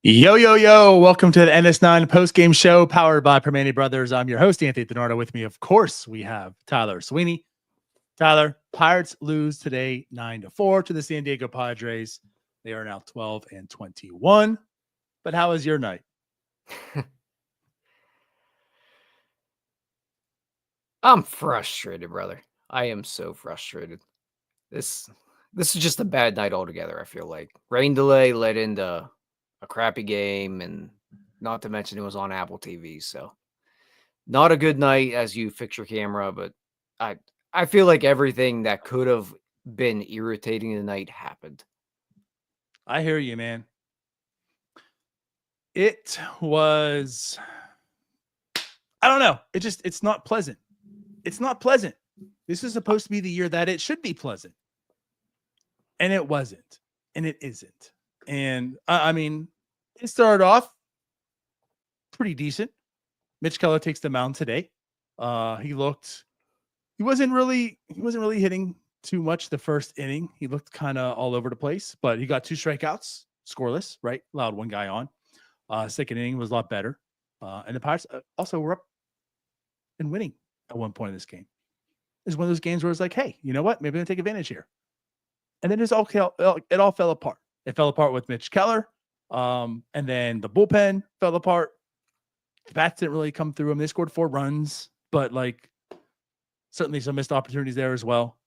Yo, yo, yo. Welcome to the NS9 Postgame Show powered by Primanti Bros. I'm your host, Anthony Denardo. With me, of course, we have Tyler Sweeney. Tyler, Pirates lose today 9-4 to the San Diego Padres. They are now 12-21. But how was your night? I'm frustrated, brother. I am so frustrated. This is just a bad night altogether, I feel like. Rain delay led into a crappy game, and not to mention it was on Apple TV, so not a good night as you fix your camera, but I feel like everything that could have been irritating tonight happened. I hear you, man. It was, I don't know. It's not pleasant. It's not pleasant. This is supposed to be the year that it should be pleasant. And it wasn't. And it isn't. And I mean, it started off pretty decent. Mitch Keller takes the mound today. He wasn't really hitting too much the first inning. He looked kind of all over the place, but he got 2 strikeouts, scoreless, right? Allowed 1 guy on. Second inning was a lot better. And the Pirates also were up and winning at one point in this game. It's one of those games where it's like, hey, you know what? Maybe I'm going to take advantage here. And then it all fell apart. It fell apart with Mitch Keller. And then the bullpen fell apart. The bats didn't really come through them. They scored 4 runs, but like certainly some missed opportunities there as well.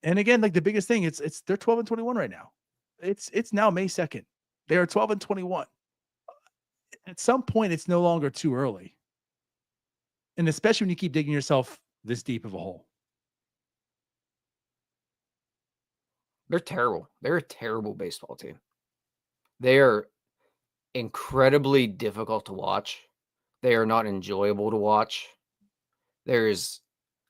And again, like the biggest thing, they're 12-21 right now. It's now May 2nd. They are 12-21. At some point, it's no longer too early. And especially when you keep digging yourself this deep of a hole. They're terrible. They're a terrible baseball team. They are incredibly difficult to watch. They are not enjoyable to watch. There's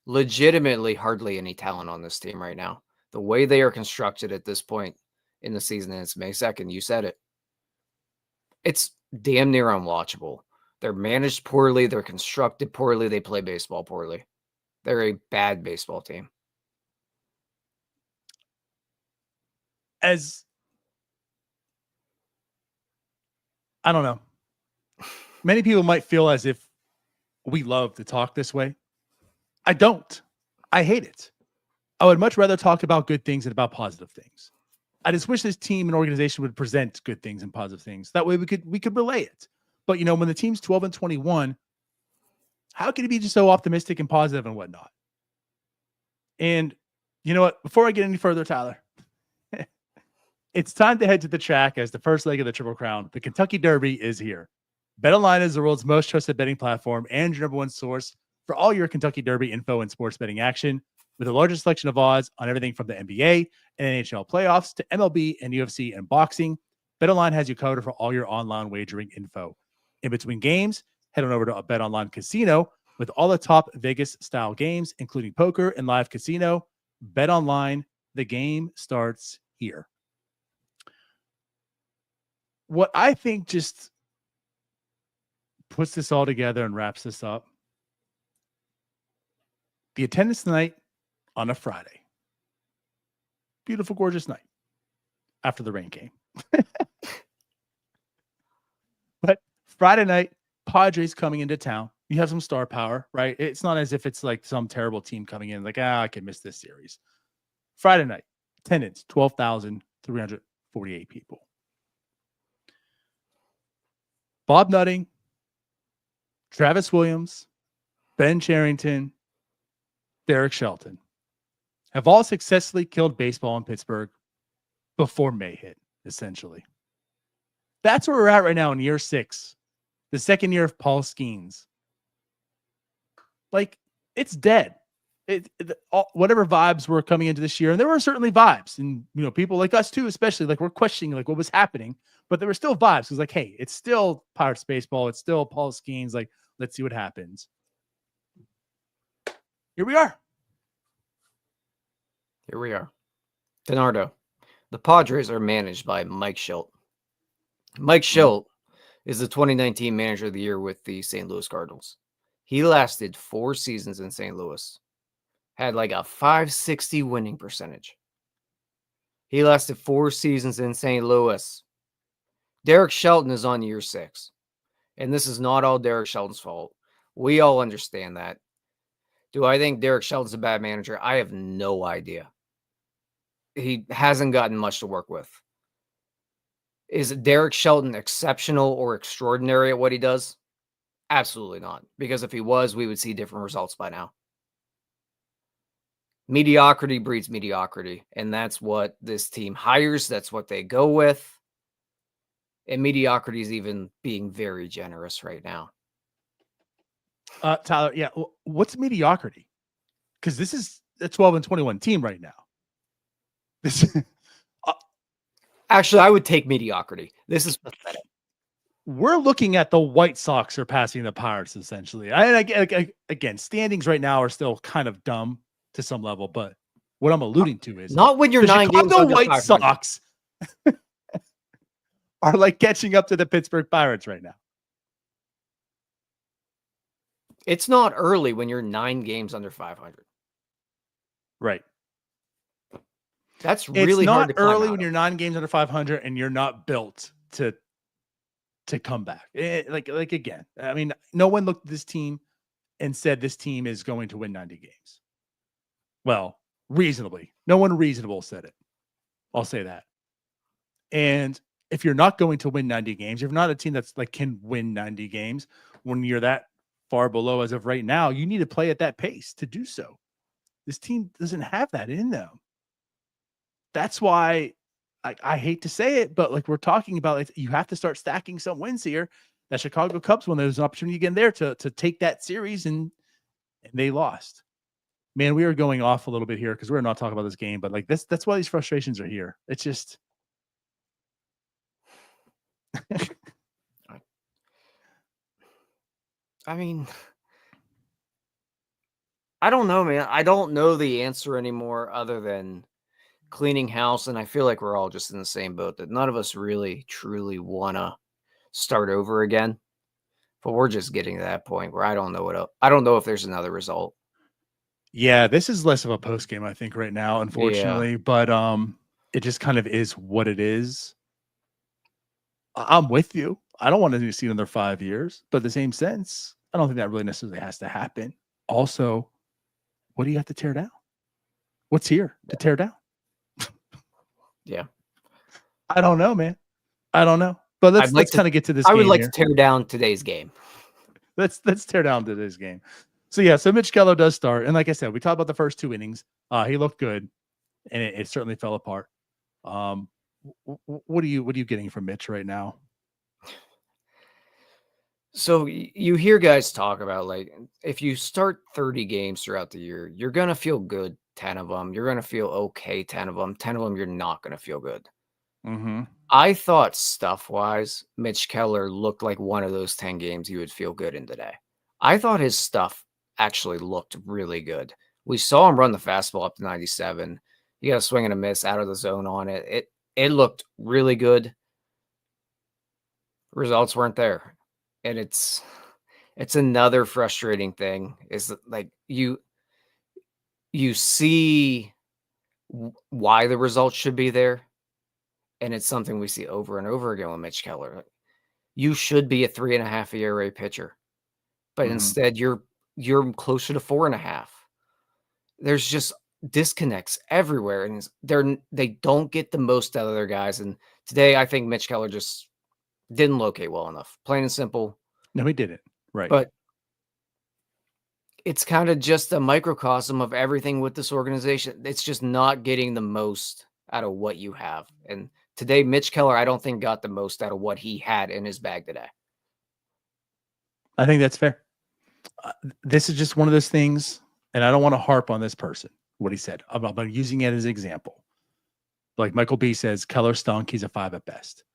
legitimately hardly any talent on this team right now. The way they are constructed at this point in the season, and it's May 2nd, you said it. It's damn near unwatchable. They're managed poorly. They're constructed poorly. They play baseball poorly. They're a bad baseball team. I don't know. Many people might feel as if we love to talk this way. I don't. I hate it. I would much rather talk about good things than about positive things. I just wish this team and organization would present good things and positive things. That way we could relay it. But you know, when the team's 12-21, how can it be just so optimistic and positive and whatnot? And you know what? Before I get any further, Tyler, it's time to head to the track as the first leg of the Triple Crown. The Kentucky Derby is here. BetOnline is the world's most trusted betting platform and your #1 source for all your Kentucky Derby info and sports betting action. With the largest selection of odds on everything from the NBA and NHL playoffs to MLB and UFC and boxing, BetOnline has you covered for all your online wagering info. In between games, head on over to a BetOnline Casino with all the top Vegas-style games, including poker and live casino. BetOnline, the game starts here. What I think just puts this all together and wraps this up, the attendance tonight on a Friday. Beautiful, gorgeous night after the rain came. But Friday night, Padres coming into town. You have some star power, right? It's not as if it's like some terrible team coming in like, I could miss this series. Friday night, attendance, 12,348 people. Bob Nutting, Travis Williams, Ben Cherington, Derek Shelton have all successfully killed baseball in Pittsburgh before May hit, essentially. That's where we're at right now in year 6, the second year of Paul Skeens. Like, it's dead. Whatever vibes were coming into this year, and there were certainly vibes, and you know, people like us too, especially, like, we're questioning like what was happening. but there were still vibes. It was like, hey, it's still Pirates baseball. It's still Paul Skeens. Like, let's see what happens. Here we are. Here we are. Denardo. The Padres are managed by Mike Schilt. Mike Schilt is the 2019 Manager of the Year with the St. Louis Cardinals. He lasted 4 seasons in St. Louis. Had like a 560 winning percentage. He lasted 4 seasons in St. Louis. Derek Shelton is on year 6. And this is not all Derek Shelton's fault. We all understand that. Do I think Derek Shelton's a bad manager? I have no idea. He hasn't gotten much to work with. Is Derek Shelton exceptional or extraordinary at what he does? Absolutely not. Because if he was, we would see different results by now. Mediocrity breeds mediocrity. And that's what this team hires. That's what they go with. And mediocrity is even being very generous right now. Tyler, yeah. What's mediocrity? Because this is a 12-21 team right now. This actually, I would take mediocrity. This is pathetic. We're looking at the White Sox surpassing the Pirates, essentially. Again, standings right now are still kind of dumb to some level, but what I'm alluding to is not when you're 9 games under 500. The White Sox are like catching up to the Pittsburgh Pirates right now. It's not early when you're 9 games under 500. Right. That's really hard to climb early when you're 9 games under 500 and you're not built to come back. Again, I mean, no one looked at this team and said this team is going to win 90 games. Well, reasonably. No one reasonable said it. I'll say that. And if you're not going to win 90 games, if you're not a team that's like can win 90 games when you're that far below as of right now, you need to play at that pace to do so. This team doesn't have that in them. That's why I hate to say it, but like we're talking about, like, you have to start stacking some wins here. That Chicago Cubs, when there's an opportunity again there to take that series, and they lost. Man, we are going off a little bit here because we're not talking about this game, but like that's why these frustrations are here. It's just I mean, I don't know, man. I don't know the answer anymore other than cleaning house. And I feel like we're all just in the same boat, that none of us really, truly want to start over again. But we're just getting to that point where I don't know if there's another result. Yeah, this is less of a post game, I think, right now, unfortunately. Yeah. But it just kind of is what it is. I'm with you. I don't want to see another 5 years, but in the same sense, I don't think that really necessarily has to happen. Also, what do you have to tear down? What's here to tear down? Yeah. I don't know, man. I don't know. But let's kind of get to this. I would like to tear down today's game. Let's tear down today's game. So yeah, so Mitch Keller does start. And like I said, we talked about the first 2 innings. He looked good, and it certainly fell apart. What are you getting from Mitch right now? So you hear guys talk about, like, if you start 30 games throughout the year, you're going to feel good 10 of them. You're going to feel okay 10 of them. 10 of them, you're not going to feel good. Mm-hmm. I thought stuff-wise, Mitch Keller looked like one of those 10 games you would feel good in today. I thought his stuff actually looked really good. We saw him run the fastball up to 97. He got a swing and a miss out of the zone on it. It looked really good. Results weren't there. And it's another frustrating thing, is that, like, you see why the results should be there. And it's something we see over and over again with Mitch Keller. You should be a 3.5 ERA pitcher, but instead you're closer to 4.5. There's just disconnects everywhere, and they don't get the most out of their guys. And today, I think Mitch Keller just didn't locate well enough. Plain and simple. No, he didn't. Right. But it's kind of just a microcosm of everything with this organization. It's just not getting the most out of what you have. And today, Mitch Keller, I don't think got the most out of what he had in his bag today. I think that's fair. This is just one of those things, and I don't want to harp on this person, what he said. I'm using it as an example. Like Michael B says, Keller stunk. He's a 5 at best.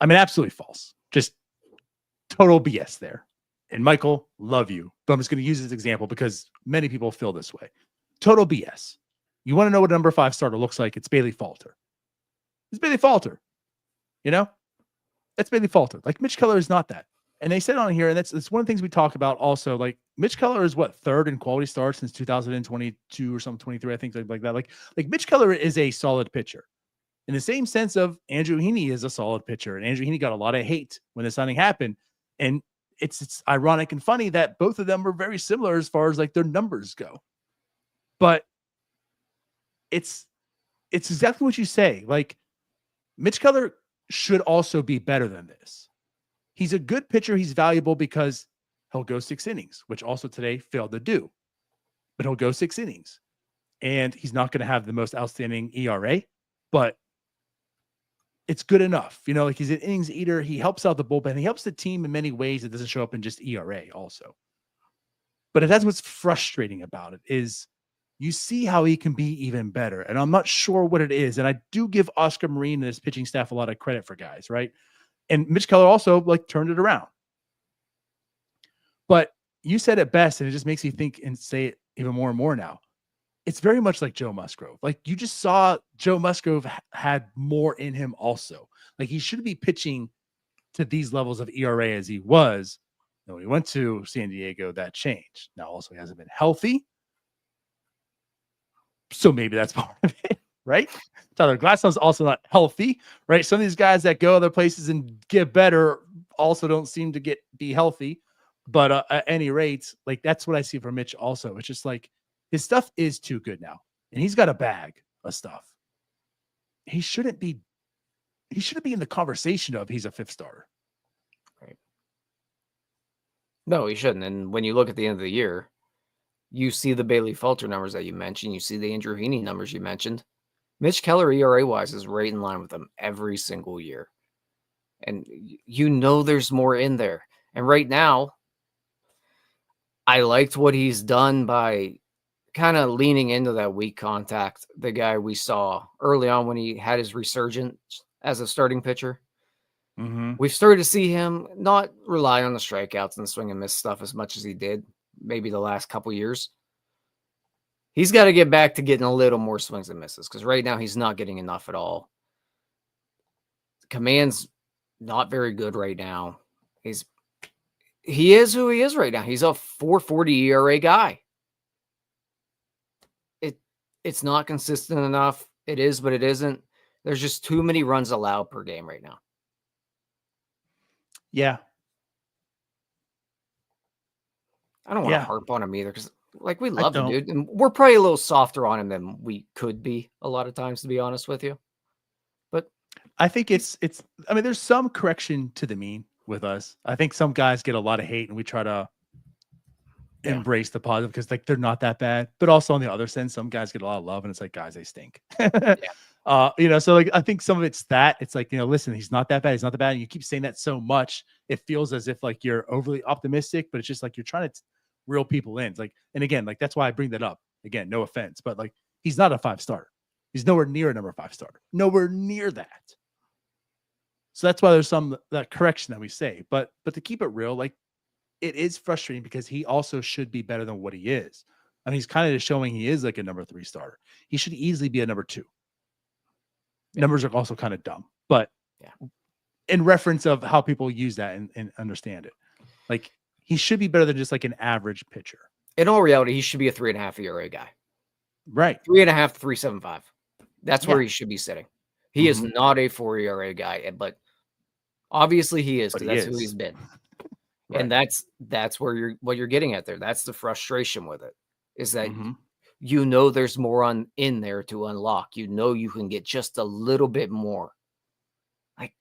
I mean, absolutely false. Just total BS there. And Michael, love you, but I'm just going to use this example because many people feel this way. Total BS. You want to know what a number 5 starter looks like? It's Bailey Falter. It's Bailey Falter. You know, that's Bailey Falter. Like Mitch Keller is not that. And they said on here, and that's one of the things we talk about also. Like Mitch Keller is what, 3rd in quality starts since 2022 or something, 23, I think, like that. Like Mitch Keller is a solid pitcher in the same sense of Andrew Heaney is a solid pitcher, and Andrew Heaney got a lot of hate when the signing happened. And it's ironic and funny that both of them are very similar as far as like their numbers go. But it's exactly what you say. Like Mitch Keller should also be better than this. He's a good pitcher. He's valuable because he'll go 6 innings, which also today failed to do. But he'll go 6 innings. And he's not going to have the most outstanding ERA, but it's good enough. You know, like he's an innings eater. He helps out the bullpen. He helps the team in many ways. It doesn't show up in just ERA also. But that's what's frustrating about it is you see how he can be even better. And I'm not sure what it is. And I do give Oscar Marin and his pitching staff a lot of credit for guys, right? And Mitch Keller also like turned it around. But you said it best, and it just makes you think and say it even more and more now. It's very much like Joe Musgrove. Like you just saw Joe Musgrove had more in him also. Like he should be pitching to these levels of ERA as he was. And when he went to San Diego, that changed. Now also he hasn't been healthy. So maybe that's part of it, right? Tyler Glasnow's also not healthy, right? Some of these guys that go other places and get better also don't seem to be healthy. But at any rate, like that's what I see from Mitch also. It's just like his stuff is too good now. And he's got a bag of stuff. He shouldn't be in the conversation of he's a 5th starter. Right. No, he shouldn't. And when you look at the end of the year, you see the Bailey Falter numbers that you mentioned. You see the Andrew Heaney numbers you mentioned. Mitch Keller ERA-wise is right in line with them every single year. And you know there's more in there. And right now, I liked what he's done by kind of leaning into that weak contact, the guy we saw early on when he had his resurgence as a starting pitcher. Mm-hmm. We've started to see him not rely on the strikeouts and swing and miss stuff as much as he did maybe the last couple years. He's got to get back to getting a little more swings and misses because right now he's not getting enough at all. Command's not very good right now. He is who he is right now. He's a 4.40 ERA guy. It's not consistent enough. It is, but it isn't. There's just too many runs allowed per game right now. Yeah. I don't want to harp on him either because, like, we love the dude. And we're probably a little softer on him than we could be a lot of times, to be honest with you. But I think it's I mean, there's some correction to the mean with us. I think some guys get a lot of hate and we try to embrace the positive because like they're not that bad. But also on the other sense, some guys get a lot of love and it's like, guys, they stink. You know, so like I think some of it's that it's like, you know, listen, he's not that bad. He's not that bad. And you keep saying that so much, it feels as if like you're overly optimistic, but it's just like you're trying to reel people in. It's like, and again, like that's why I bring that up. Again, no offense, but like he's not a 5 starter. He's nowhere near a number 5 starter. Nowhere near that. So that's why there's that correction that we say. But to keep it real, like it is frustrating because he also should be better than what he is. I mean, he's kind of just showing he is like a number 3 starter. He should easily be a number 2. Numbers are also kind of dumb, but in reference of how people use that and understand it, like he should be better than just like an average pitcher. In all reality, he should be a 3.5 ERA guy. Right. 3.5 to 3.75. That's where he should be sitting. He is not a 4 ERA guy, but obviously he is because that's who he's been. Right. And that's where what you're getting at there. That's the frustration with it is that you know there's more in there to unlock. You know you can get just a little bit more. Like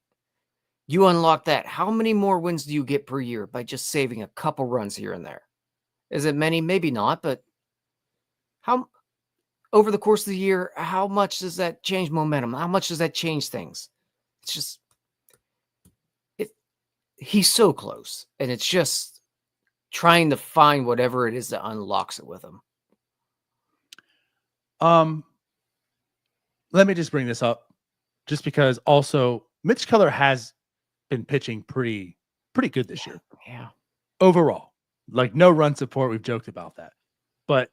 you unlock that. How many more wins do you get per year by just saving a couple runs here and there? Is it many? Maybe not, but how over the course of the year, how much does that change momentum? How much does that change things? It's just he's so close, and it's just trying to find whatever it is that unlocks it with him. Let me just bring this up just because also Mitch Keller has been pitching pretty good this year. Yeah. Overall. Like no run support. We've joked about that. But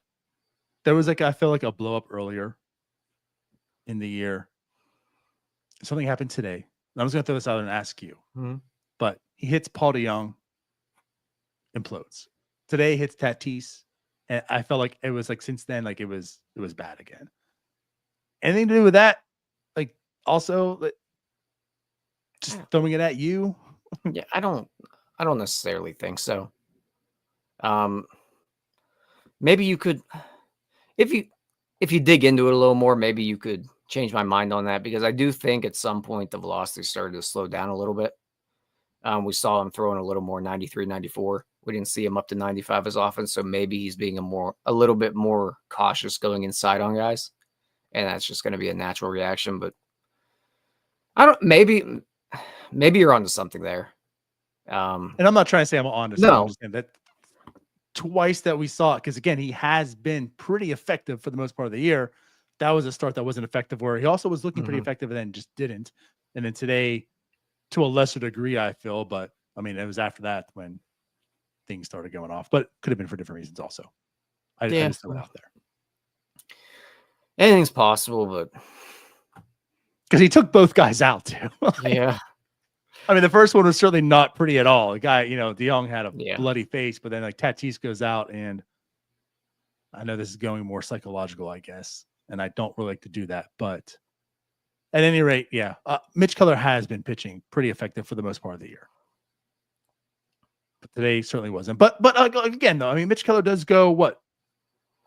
there was I feel like a blow up earlier in the year. Something happened today. I'm just going to throw this out and ask you. Mm-hmm. But he hits Paul DeYoung, implodes. Today hits Tatis, and I felt like it was since then, it was bad again. Anything to do with that? Also, just throwing it at you? Yeah, I don't necessarily think so. Maybe you could, if you dig into it a little more, maybe you could change my mind on that, because I do think at some point the velocity started to slow down a little bit. We saw him throwing a little more 93, 94. We didn't see him up to 95 as often, so maybe he's being a little bit more cautious going inside on guys, and that's just going to be a natural reaction. But maybe you're onto something there. And I'm not trying to say I'm on to something. I'm just saying that twice that we saw it, because again, he has been pretty effective for the most part of the year. That was a start that wasn't effective, where he also was looking pretty effective and then just didn't. And then today, to a lesser degree, I feel, but I mean, it was after that when things started going off, but could have been for different reasons also. I just threw it out there. Anything's possible, but because he took both guys out too. Yeah. I mean, the first one was certainly not pretty at all. The guy, DeYoung had a bloody face, but then Tatis goes out, and I know this is going more psychological, I guess, and I don't really like to do that, but at any rate, yeah, Mitch Keller has been pitching pretty effective for the most part of the year, but today certainly wasn't. But again, though, I mean, Mitch Keller does go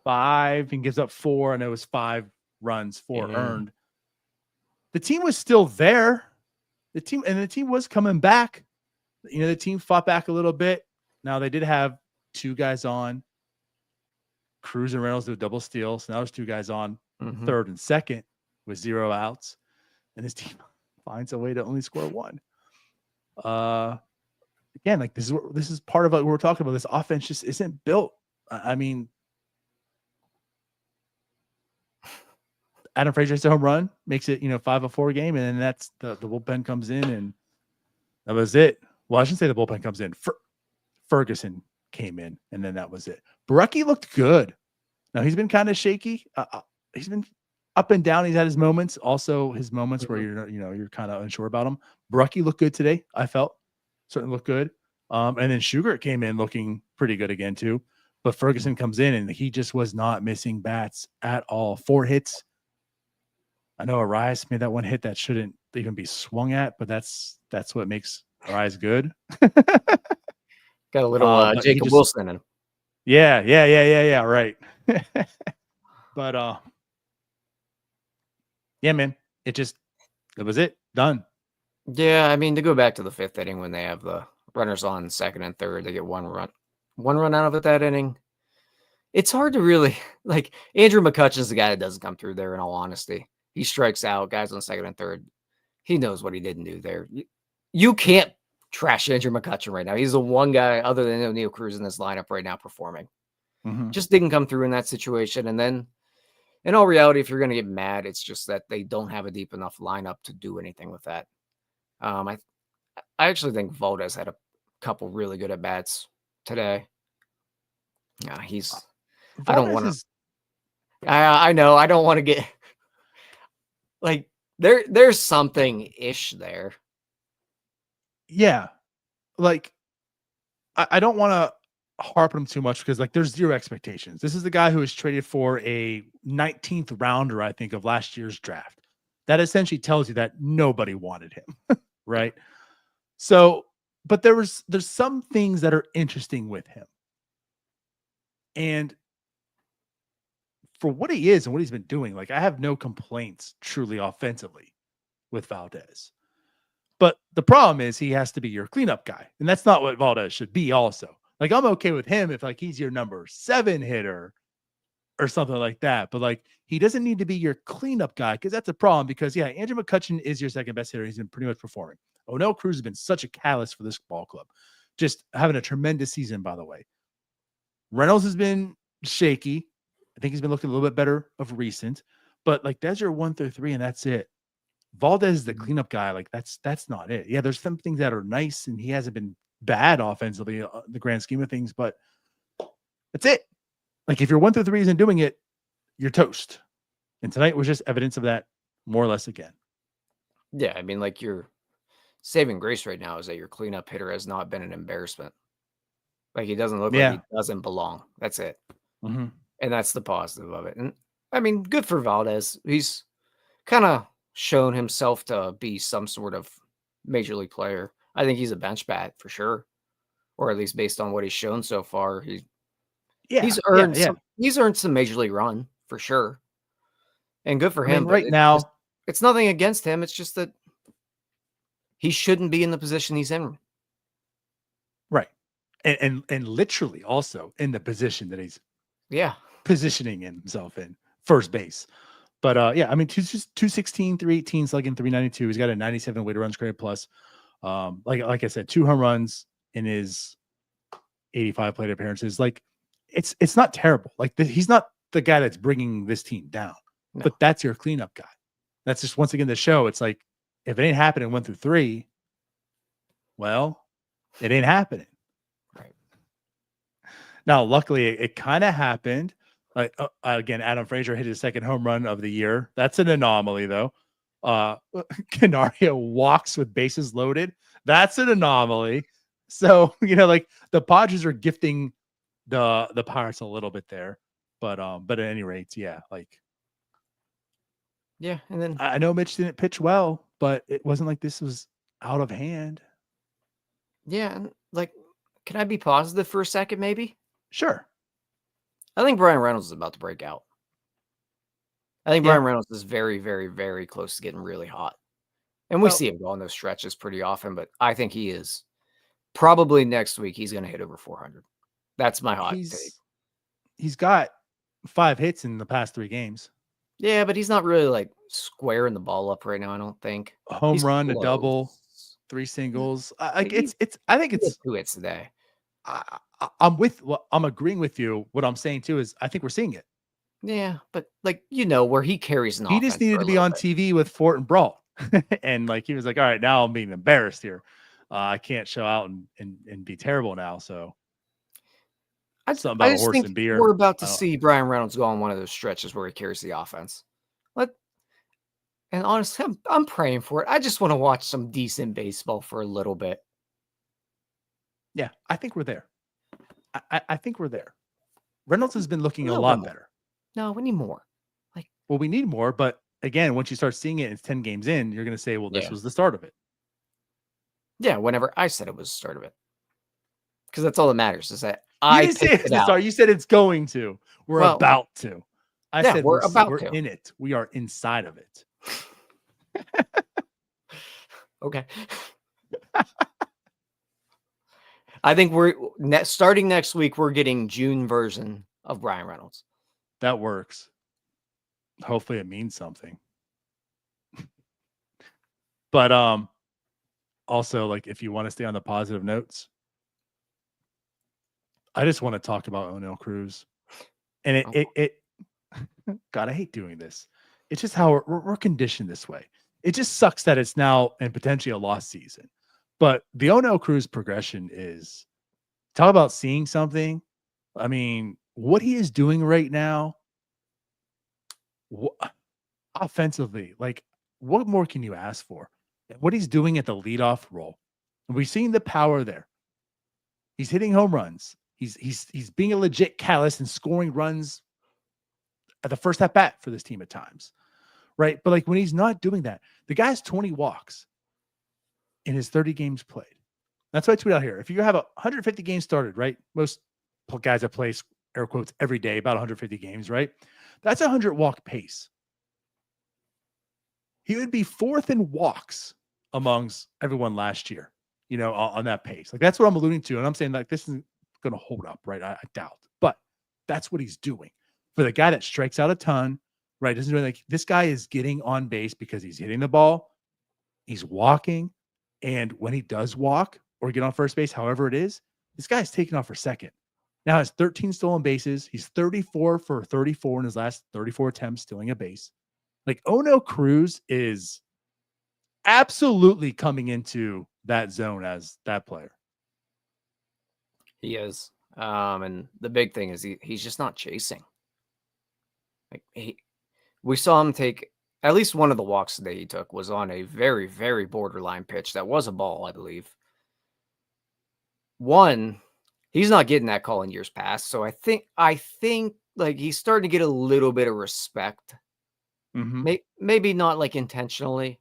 5 and gives up 4. I know it was 5 runs, 4 earned. The team was still there. The team was coming back. The team fought back a little bit. Now they did have 2 guys on. Cruz and Reynolds did a double steal. So now there's 2 guys on third and second with 0 outs. And this team finds a way to only score 1. Again, this is part of what we're talking about. This offense just isn't built. I mean, Adam Frazier hits a home run, makes it 5-4 game, and then that's the bullpen comes in, and that was it. Well, I shouldn't say the bullpen comes in. Ferguson came in, and then that was it. Barucki looked good. Now he's been kind of shaky. He's been up and down. He's had his moments, also his moments where you're kind of unsure about him. Barucki looked good today. I felt certainly looked good. And then Sugar came in looking pretty good again too. But Ferguson comes in, and he just was not missing bats at all. 4 hits. I know Arias made that one hit that shouldn't even be swung at, but that's what makes Arias good. Got a little Jacob Wilson in him. Yeah, right. But yeah, man, it was it. Done. Yeah, I mean, to go back to the 5th inning when they have the runners on second and third, they get 1 run out of it that inning. It's hard to really Andrew McCutchen's the guy that doesn't come through there, in all honesty. He strikes out, guys on second and third. He knows what he didn't do there. You can't trash Andrew McCutchen right now. He's the one guy other than Oneil Cruz in this lineup right now performing. Just didn't come through in that situation. And then, in all reality, if you're going to get mad, it's just that they don't have a deep enough lineup to do anything with that. I actually think Valdez had a couple really good at-bats today. Yeah, I don't want to. I know. I don't want to get there's something ish there. Yeah, I don't want to harp on him too much, because there's 0 expectations. This is the guy who was traded for a 19th rounder, I think, of last year's draft. That essentially tells you that nobody wanted him, right? So, but there's some things that are interesting with him, and for what he is and what he's been doing, I have no complaints truly offensively with Valdez. But the problem is he has to be your cleanup guy, and that's not what Valdez should be also. I'm okay with him if he's your number 7 hitter or something like that. But he doesn't need to be your cleanup guy, because that's a problem. Because Andrew McCutchen is your second best hitter. He's been pretty much performing. Oneil Cruz has been such a catalyst for this ball club. Just having a tremendous season, by the way. Reynolds has been shaky. I think he's been looking a little bit better of recent. But that's your 1 through 3, and that's it. Valdez is the cleanup guy. Like that's not it. Yeah, there's some things that are nice, and he hasn't been bad offensively, the grand scheme of things, but that's it. Like if you're 1 through 3 isn't doing it, you're toast. And tonight was just evidence of that, more or less again. Yeah, I mean, like your saving grace right now is that your cleanup hitter has not been an embarrassment. Like he doesn't look like he doesn't belong. That's it. Mm-hmm. And that's the positive of it. And I mean, good for Valdez. He's kind of shown himself to be some sort of major league player. I think he's a bench bat for sure, or at least based on what he's shown so far. He's earned some major league run for sure, and good for him. Mean, right now, it's nothing against him. It's just that he shouldn't be in the position he's in. Right, and literally also in the position that he's positioning himself in, first base. But yeah, I mean, 216, 318, slugging 392. He's got a 97 weighted runs created plus. Like I said, 2 home runs in his 85 plate appearances. Like it's not terrible. Like he's not the guy that's bringing this team down, but that's your cleanup guy. That's just once again the show. It's like if it ain't happening 1 through 3, well, it ain't happening. Right now, luckily, it kind of happened. Again, Adam Frazier hit his 2nd home run of the year. That's an anomaly, though. Canario walks with bases loaded. That's an anomaly. So, like the Padres are gifting the Pirates a little bit there. But at any rate, yeah, yeah. And then I know Mitch didn't pitch well, but it wasn't like this was out of hand. Yeah, and can I be positive for a second, maybe? Sure. I think Bryan Reynolds is about to break out. I think Bryan Reynolds is very, very, very close to getting really hot. And we see him go on those stretches pretty often, but I think he is. Probably next week, he's going to hit over 400. That's my hot take. He's got 5 hits in the past 3 games. Yeah, but he's not really squaring the ball up right now, I don't think. A home run, a double, 3 singles. I think it's 2 hits today. I'm agreeing with you. What I'm saying too is I think we're seeing it. Yeah, but where he carries an offense. He just needed to be on TV with Fort and Brawl. And he was like, all right, now I'm being embarrassed here. I can't show out and be terrible now. So something about a horse and beer. We're about to see Bryan Reynolds go on one of those stretches where he carries the offense. And honestly, I'm praying for it. I just want to watch some decent baseball for a little bit. Yeah, I think we're there. I think we're there. Reynolds has been looking a lot better. No, we need more. Well, we need more, but again, once you start seeing it, it's 10 games in, you're going to say, well, this was the start of it. Yeah, whenever I said it was the start of it. Because that's all that matters is that you said it's going to. We're about to. I said we're in it. We are inside of it. Okay. I think starting next week, we're getting June version of Bryan Reynolds. That works. Hopefully it means something. But also, if you want to stay on the positive notes, I just want to talk about Oneil Cruz. And it God, I hate doing this. It's just how we're conditioned this way. It just sucks that it's now and potentially a lost season. But the Oneil Cruz progression is, talk about seeing something. I mean, what he is doing right now, offensively, what more can you ask for? What he's doing at the leadoff role, and we've seen the power there. He's hitting home runs. He's being a legit catalyst and scoring runs at the first at bat for this team at times, right? But when he's not doing that, the guy's 20 walks in his 30 games played. That's what I tweet out here. If you have 150 games started, right? Most guys that play, air quotes, every day, about 150 games, right? That's a 100 walk pace. He would be 4th in walks amongst everyone last year, on that pace. That's what I'm alluding to. And I'm saying this isn't going to hold up, right? I doubt. But that's what he's doing. For the guy that strikes out a ton, right? Doesn't do this guy is getting on base because he's hitting the ball, he's walking, and when he does walk or get on first base, however it is, this guy's taking off for second. Now has 13 stolen bases. He's 34 for 34 in his last 34 attempts stealing a base. Oneil Cruz is absolutely coming into that zone as that player. He is. And the big thing is he's just not chasing. Like we saw him take at least one of the walks today he took was on a very, very borderline pitch. That was a ball, I believe. One, he's not getting that call in years past. So I think like he's starting to get a little bit of respect. Maybe not like intentionally,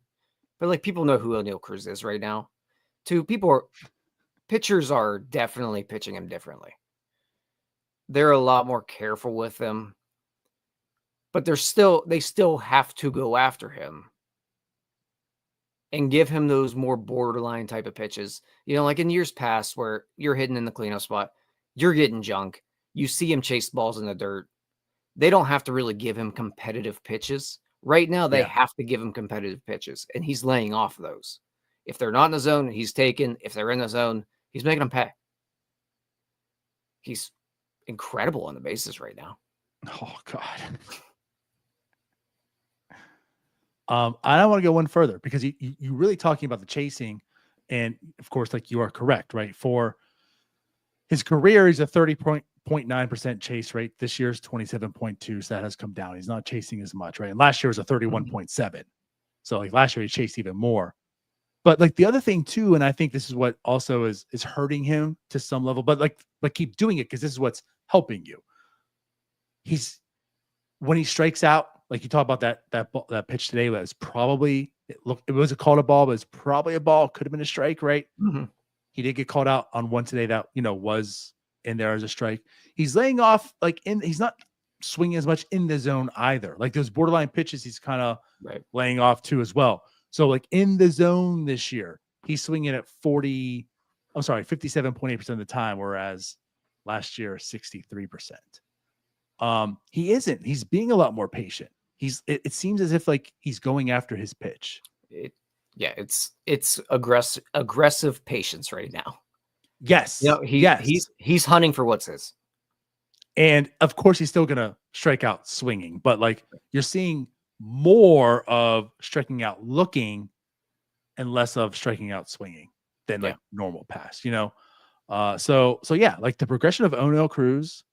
but like people know who Oneil Cruz is right now. Pitchers are definitely pitching him differently. They're a lot more careful with him, but they still have to go after him and give him those more borderline type of pitches. You know, like in years past where you're hitting in the cleanup spot, you're getting junk. You see him chase balls in the dirt. They don't have to really give him competitive pitches. Right now, they have to give him competitive pitches, and he's laying off those. If they're not in the zone, he's taking. If they're in the zone, he's making them pay. He's incredible on the bases right now. Oh, God. I don't want to go one further because you're really talking about the chasing. And, of course, like you are correct, right? For his career, he's a 30.9% chase rate. This year's 27.2, so that has come down. He's not chasing as much, right? And last year was a 31.7. So, like, last year he chased even more. But like the other thing too, and I think this is what also is hurting him to some level, but like keep doing it because this is what's helping you. When he strikes out, like you talk about that pitch today was probably it was a called a ball, but it's probably a ball. Could have been a strike, right? Mm-hmm. He did get called out on one today that was in there as a strike. He's laying off he's not swinging as much in the zone either. Like those borderline pitches, he's kind of laying off too as well. So like in the zone this year, he's swinging at 57.8% of the time, whereas last year, 63%. He isn't. He's being a lot more patient. It seems as if like he's going after his pitch. It's aggressive patience right now. Yes. He's hunting for what's his. And of course he's still gonna strike out swinging, but like you're seeing more of striking out looking and less of striking out swinging than like normal pass, So yeah, like the progression of Oneil Cruz,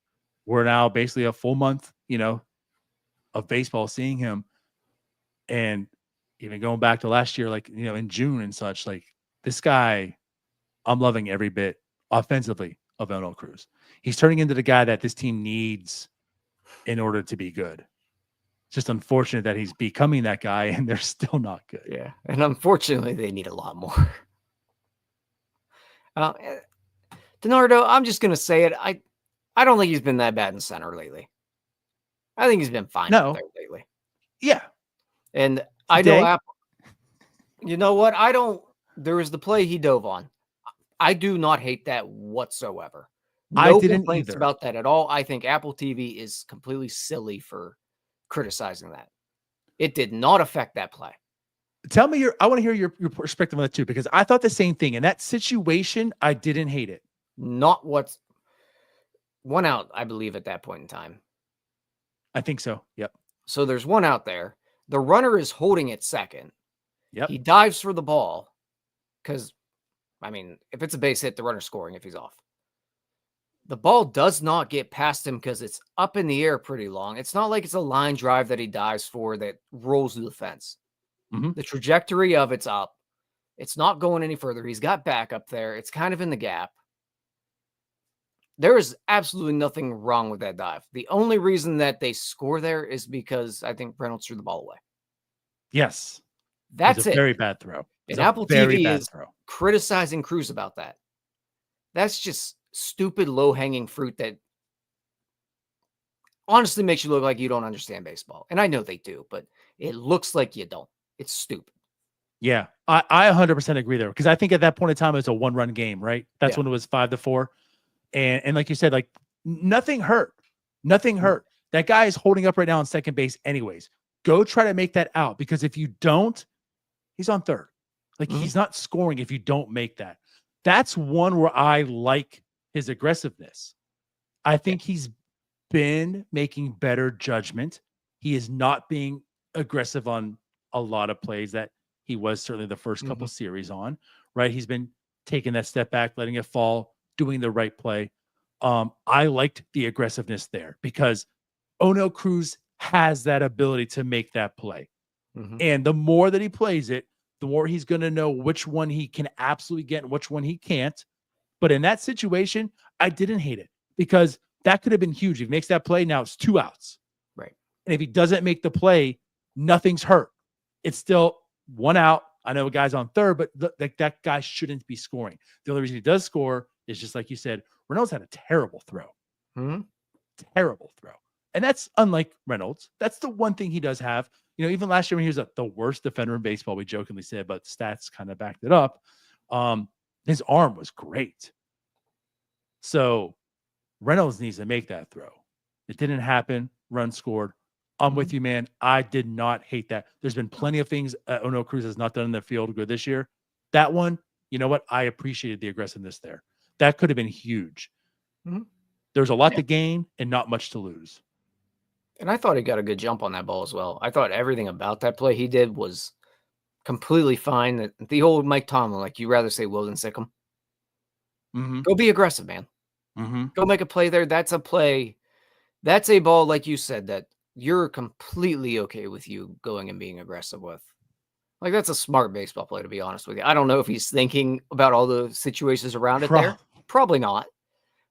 we're now basically a full month, of baseball seeing him. And even going back to last year, like, in June and such, like this guy, I'm loving every bit offensively of Oneil Cruz. He's turning into the guy that this team needs in order to be good. It's just unfortunate that he's becoming that guy and they're still not good. Yeah. And unfortunately, they need a lot more. DiNardo, I'm just going to say it. I don't think he's been that bad in center lately. I think he's been fine out there lately. Yeah. And I know Apple. You know what? There was the play he dove on. I do not hate that whatsoever. No complaints about that at all. I think Apple TV is completely silly for criticizing that. It did not affect that play. Tell me I want to hear your perspective on that too, because I thought the same thing. In that situation, I didn't hate it. Not what's one out, I believe, at that point in time. I think so. Yep. So there's one out there. The runner is holding it second. Yep. He dives for the ball because, if it's a base hit, the runner's scoring if he's off. The ball does not get past him because it's up in the air pretty long. It's not like it's a line drive that he dives for that rolls to the fence. Mm-hmm. The trajectory of it's up. It's not going any further. He's got back up there. It's kind of in the gap. There is absolutely nothing wrong with that dive. The only reason that they score there is because I think Reynolds threw the ball away. Yes. That's it. Very bad throw. And Apple TV is criticizing Cruz about that. That's just stupid, low-hanging fruit that honestly makes you look like you don't understand baseball. And I know they do, but it looks like you don't. It's stupid. Yeah, I 100% agree there because I think at that point in time it was a one-run game, right? That's when it was 5-4. And like you said, like nothing hurt. Nothing hurt. That guy is holding up right now on second base anyways. Go try to make that out because if you don't, he's on third. Like he's not scoring if you don't make that. That's one where I like his aggressiveness. I think he's been making better judgment. He is not being aggressive on a lot of plays that he was certainly the first couple series on, right? He's been taking that step back, letting it fall, doing the right play. I liked the aggressiveness there because Oneil Cruz has that ability to make that play. And the more that he plays it, the more he's going to know which one he can absolutely get and which one he can't. But in that situation, I didn't hate it because that could have been huge. If he makes that play, now it's 2 outs. Right. And if he doesn't make the play, nothing's hurt. It's still 1 out. I know a guy's on third, but that guy shouldn't be scoring. The only reason he does score is just like you said, Reynolds had a terrible throw. Terrible throw. And that's unlike Reynolds. That's the one thing he does have. You know, even last year when he was the worst defender in baseball, we jokingly said, but stats kind of backed it up. His arm was great. So Reynolds needs to make that throw. It didn't happen. Run scored. I'm with you, man. I did not hate that. There's been plenty of things Oneil Cruz has not done in the field good this year. That one, you know what? I appreciated the aggressiveness there. That could have been huge. There's a lot to gain and not much to lose. And I thought he got a good jump on that ball as well. I thought everything about that play he did was completely fine. The old Mike Tomlin, like you rather say will than sick him. Go be aggressive, man. Go make a play there. That's a play. That's a ball, like you said, that you're completely okay with you going and being aggressive with. Like, that's a smart baseball play, to be honest with you. I don't know if he's thinking about all the situations around it there. Probably not.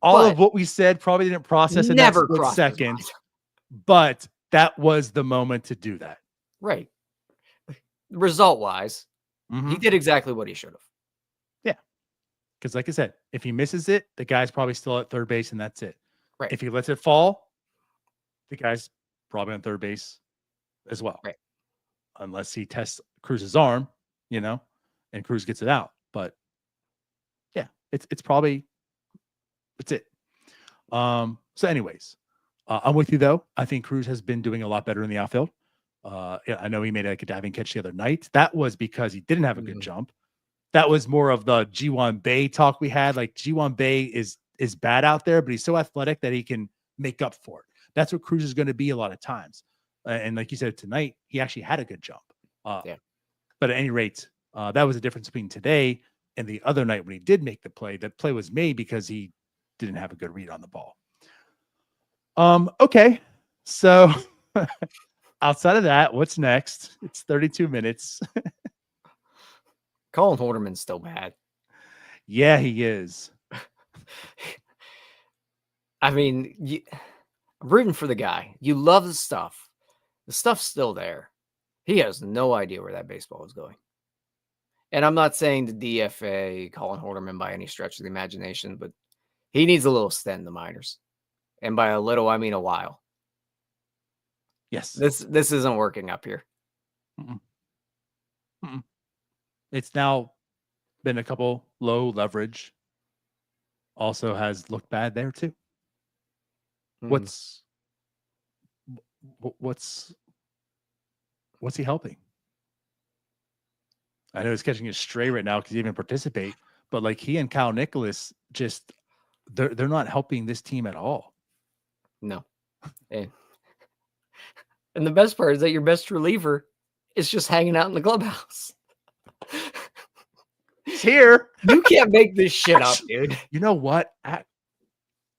All of what we said probably didn't process in that split second. But that was the moment to do that. Right. Result-wise, he did exactly what he should have. Yeah. Because like I said, if he misses it, the guy's probably still at third base and that's it. Right. If he lets it fall, the guy's probably on third base as well. Right. Unless he tests Cruz's arm, you know, and Cruz gets it out. But yeah, it's probably that's it. So anyways, I'm with you though. I think Cruz has been doing a lot better in the outfield. Yeah, I know he made like a diving catch the other night. That was because he didn't have a good jump. That was more of the G1 Bay talk we had. Like G1 Bay is bad out there, but he's so athletic that he can make up for it. That's what Cruz is going to be a lot of times. And like you said, tonight, he actually had a good jump. But at any rate, that was the difference between today and the other night when he did make the play. That play was made because he didn't have a good read on the ball. Okay. So outside of that, what's next? It's 32 minutes. Colin Horderman's still bad. Yeah, he is. I mean, I'm rooting for the guy. You love the stuff. The stuff's still there. He has no idea where that baseball is going. And I'm not saying the DFA Colin Horderman by any stretch of the imagination, but he needs a little stint in the minors. And by a little, I mean a while. Yes. This isn't working up here. It's now been a couple low leverage. Also has looked bad there too. What's he helping? I know he's catching a stray right now because he didn't even participate, but like he and Kyle Nicholas just they're not helping this team at all. No. And the best part is that your best reliever is just hanging out in the clubhouse. He's here. You can't make this shit up, dude. You know what?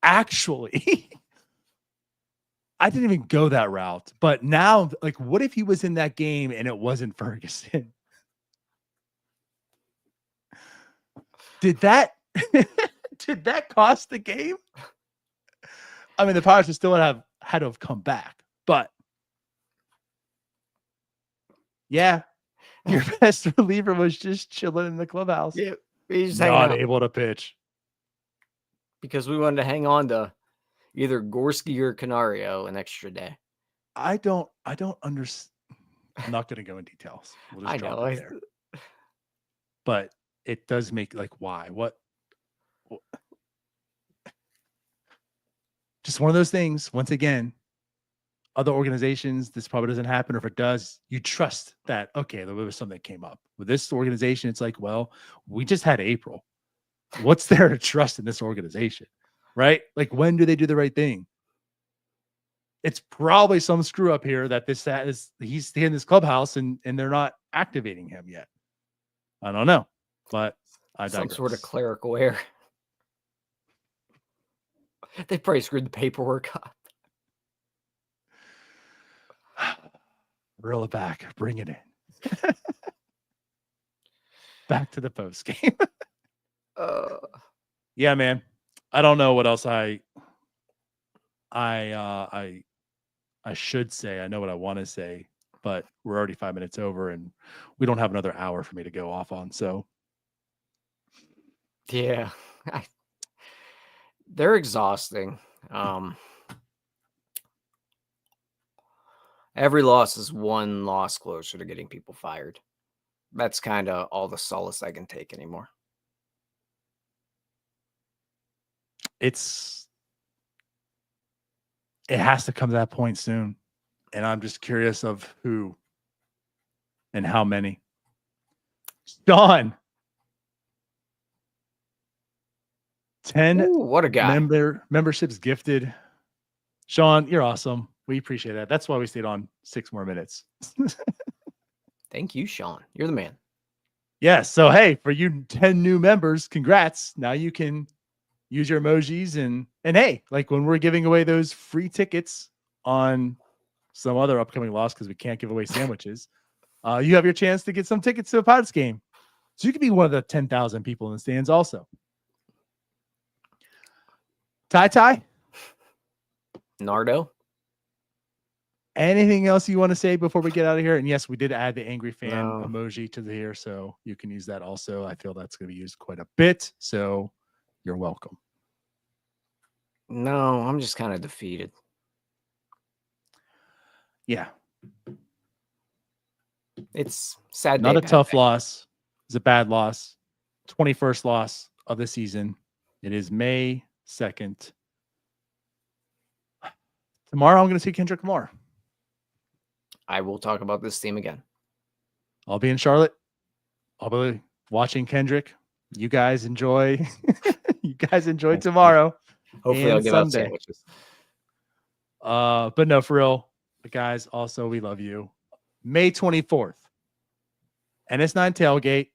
Actually, I didn't even go that route. But now, like, what if he was in that game and it wasn't Ferguson? Did that cost the game? I mean, the Padres would still had to have come back, but yeah, your best reliever was just chilling in the clubhouse. Yeah, he's not able to pitch because we wanted to hang on to either Gorski or Canario an extra day. I don't understand. I'm not going to go in details. We'll just drop it there. But it does make like why? What? Just one of those things. Once again, other organizations, this probably doesn't happen. Or if it does, you trust that, okay, there was something that came up. With this organization, it's like, well, we just had April. What's there to trust in this organization? Right? Like, when do they do the right thing? It's probably some screw up here that he's in this clubhouse and they're not activating him yet. I don't know, but I digress. Some sort of clerical error. They probably screwed the paperwork up. Reel it back. Bring it in. Back to the post game. Yeah, man. I don't know what else I should say. I know what I want to say, but we're already 5 minutes over, and we don't have another hour for me to go off on. So, yeah, they're exhausting. Every loss is one loss closer to getting people fired. That's kind of all the solace I can take anymore. it has to come to that point soon. And I'm just curious of who and how many. Sean. 10 Ooh, what a guy. Memberships gifted. Sean, you're awesome. We appreciate that. That's why we stayed on 6 more minutes. Thank you, Sean. You're the man. Yeah. So, hey, for you 10 new members, congrats. Now you can use your emojis and hey, like when we're giving away those free tickets on some other upcoming loss because we can't give away sandwiches, you have your chance to get some tickets to a Padres game. So you could be one of the 10,000 people in the stands also. Ty? Nardo? Anything else you want to say before we get out of here? And yes, we did add the angry fan emoji to the here, so you can use that also. I feel that's going to be used quite a bit, so you're welcome. No, I'm just kind of defeated. Yeah. It's sad. Not a tough loss. It's a bad loss. 21st loss of the season. It is May 2nd. Tomorrow, I'm going to see Kendrick Lamar. I will talk about this team again. I'll be in Charlotte. I'll be watching Kendrick. You guys enjoy. You guys enjoy tomorrow. Hopefully, I'll give out sandwiches. But no, for real, guys. Also, we love you. May 24th, NS9 tailgate.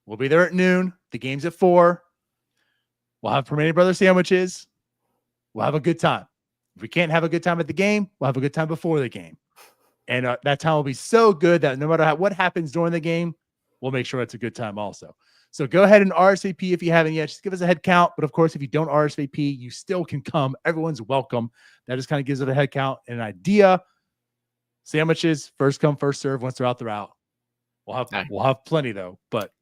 We'll be there at noon. The game's at 4. We'll have Primanti Bros sandwiches. We'll have a good time. If we can't have a good time at the game, we'll have a good time before the game. And that time will be so good that no matter what happens during the game, we'll make sure it's a good time also. So go ahead and RSVP if you haven't yet. Just give us a head count. But of course, if you don't RSVP, you still can come. Everyone's welcome. That just kind of gives it a head count and an idea. Sandwiches, first come, first serve. Once they're out, they're out. We'll have plenty though. But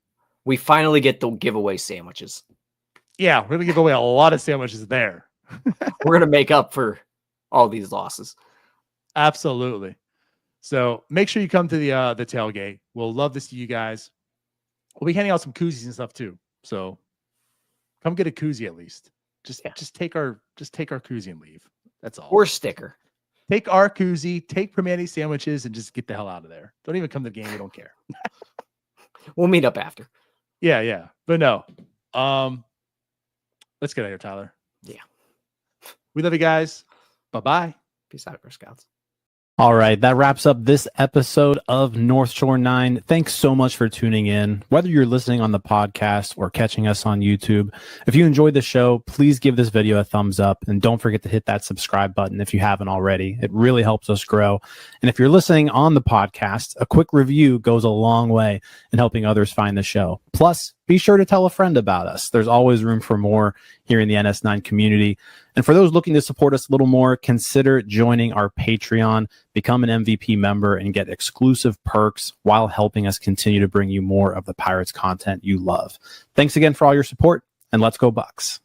we finally get the giveaway sandwiches. Yeah, we're gonna give away a lot of sandwiches there. We're gonna make up for all these losses. Absolutely. So make sure you come to the tailgate. We'll love to see you guys. We'll be handing out some koozies and stuff too. So come get a koozie at least. Just take our koozie and leave. That's all. Or sticker. Take our koozie, take Primanti sandwiches, and just get the hell out of there. Don't even come to the game. We don't care. We'll meet up after. Yeah. But no. Let's get out of here, Tyler. Yeah. We love you guys. Bye-bye. Peace out, Girl Scouts. All right, that wraps up this episode of North Shore 9. Thanks so much for tuning in. Whether you're listening on the podcast or catching us on YouTube, if you enjoyed the show, please give this video a thumbs up and don't forget to hit that subscribe button if you haven't already. It really helps us grow. And if you're listening on the podcast, a quick review goes a long way in helping others find the show. Plus, be sure to tell a friend about us. There's always room for more here in the NS9 community. And for those looking to support us a little more, consider joining our Patreon, become an MVP member, and get exclusive perks while helping us continue to bring you more of the Pirates content you love. Thanks again for all your support, and let's go Bucks.